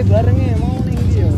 barengnya mau ning ndi yo.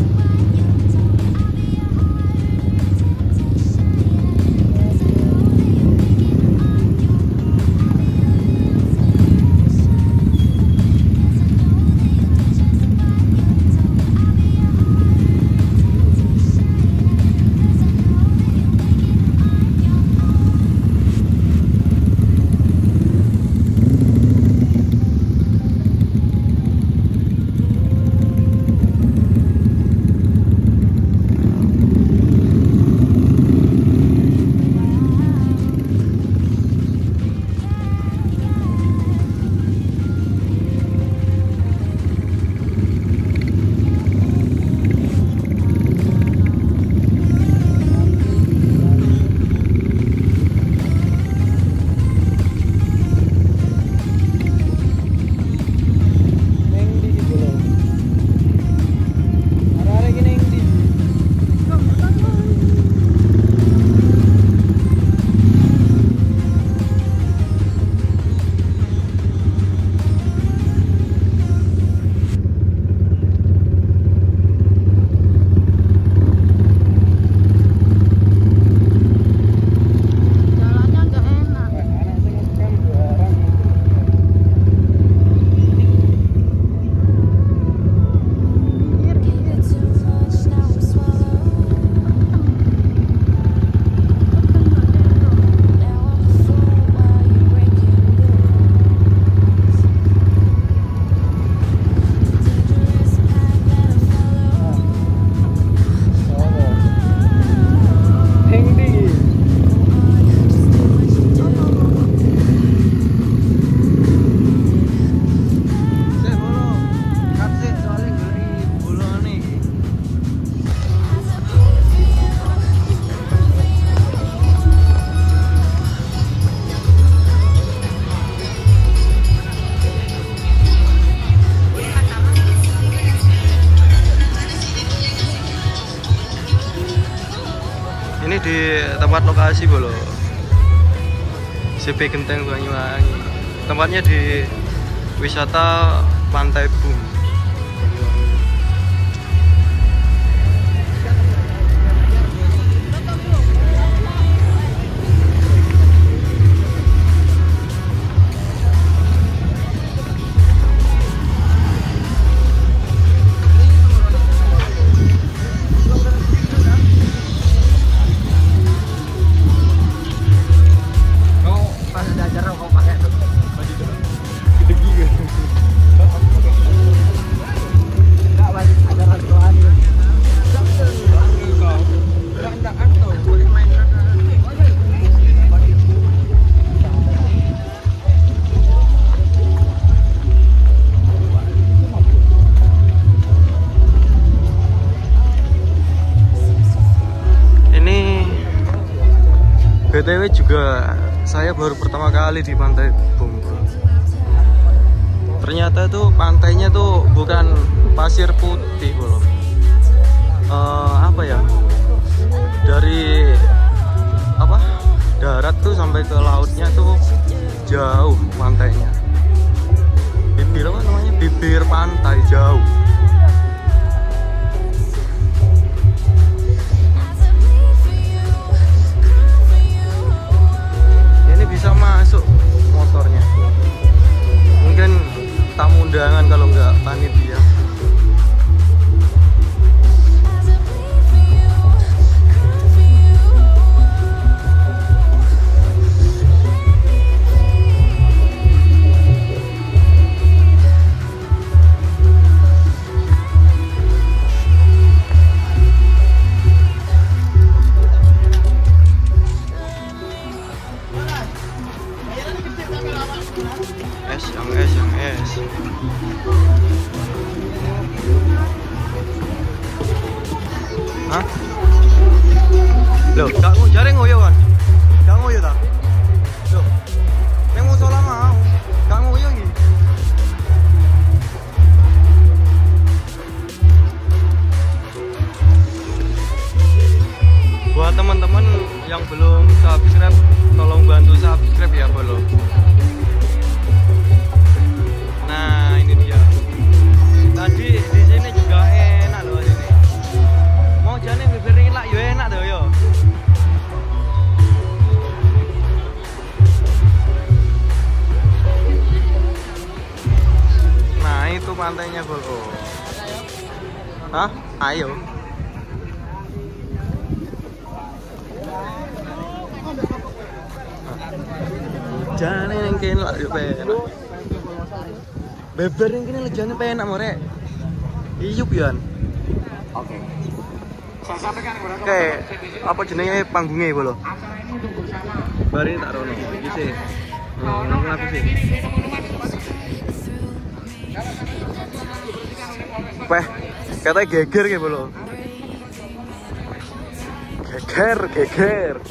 Ini di tempat lokasi bolo CP Genteng Banyuwangi. Tempatnya di wisata Pantai Bum. BTW juga saya baru pertama kali di Pantai Bum. Ternyata tuh pantainya tuh bukan pasir putih bro. Apa ya? Dari apa? Darat tuh sampai ke lautnya tuh jauh pantainya. Bibir apa namanya? Bibir pantai jauh. Bisa masuk motornya, mungkin tamu undangan kalau nggak panitia. Es. Hah? Loh, gak jare ngoyo kan? Gak ngoyo ta? Loh. Nek mau salah mau, gak ngoyo iki. Buat teman-teman yang belum subscribe, tolong bantu subscribe ya, bolo. Nah, ini dia. Tadi di sini juga Hah? Ayo. Jane yang kene lak yo penak. Beber yang kene lejane penak more. Iyup yan. Oke. Saya sampaikan kepada Oke, apa jenenge panggungnya iku lho? Bari tak rono. Iki sih. Nang aku sih. Weh, katanya geger gitu lho. Geger.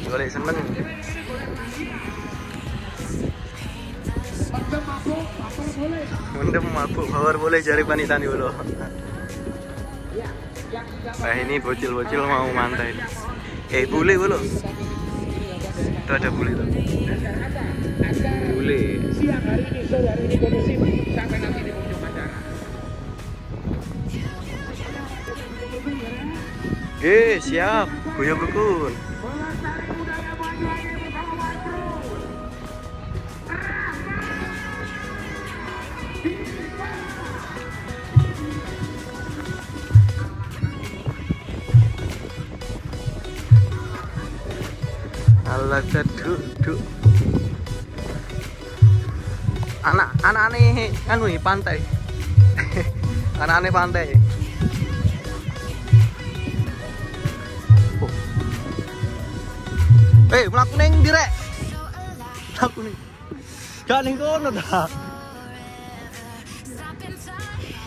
Golek seneng. Mendem mabuk, power boleh jari panitan dulu. Nah ini bocil-bocil mau mantai. Bule dulu. Itu ada bule tuh. Bule. siang hari ini, sore hari ini kondusif sampai nanti di ujung acara. Siap. Goyang rukun. Alah duduk. Anak nih anu nih pantai. Anak-anak pantai. Oh. Mlaku ning ndi rek? Mlaku ning. Gak ning kono ta.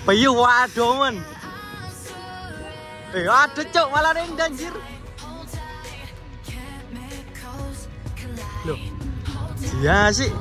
Bayu waduh men. Ada cok malah ning danjir. Loh. Iya sih.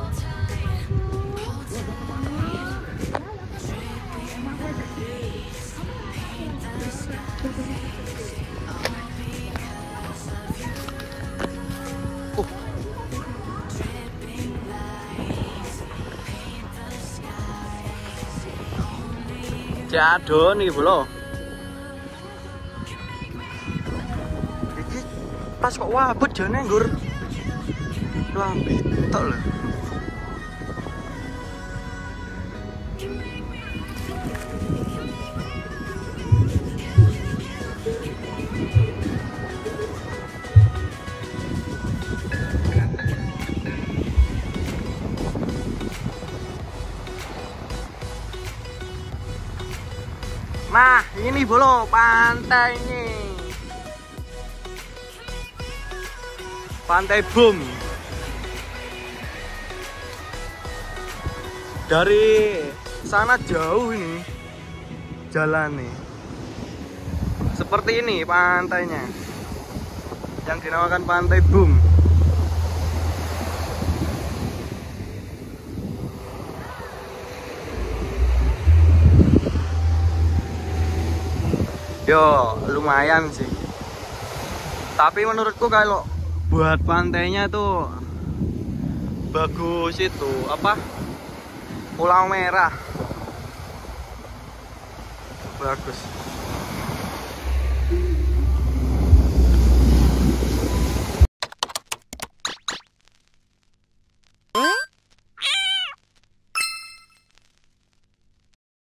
Jadon nih bro. Iki pas kok wabut jane nggur. Lambi tok lho. Nah, ini bro pantai ini. Pantai Boom. Dari sana jauh ini jalan nih. Seperti ini pantainya. Yang dinamakan Pantai Boom. Yo, lumayan sih. Tapi menurutku kalau buat pantainya tuh bagus itu apa? Pulau Merah. Bagus.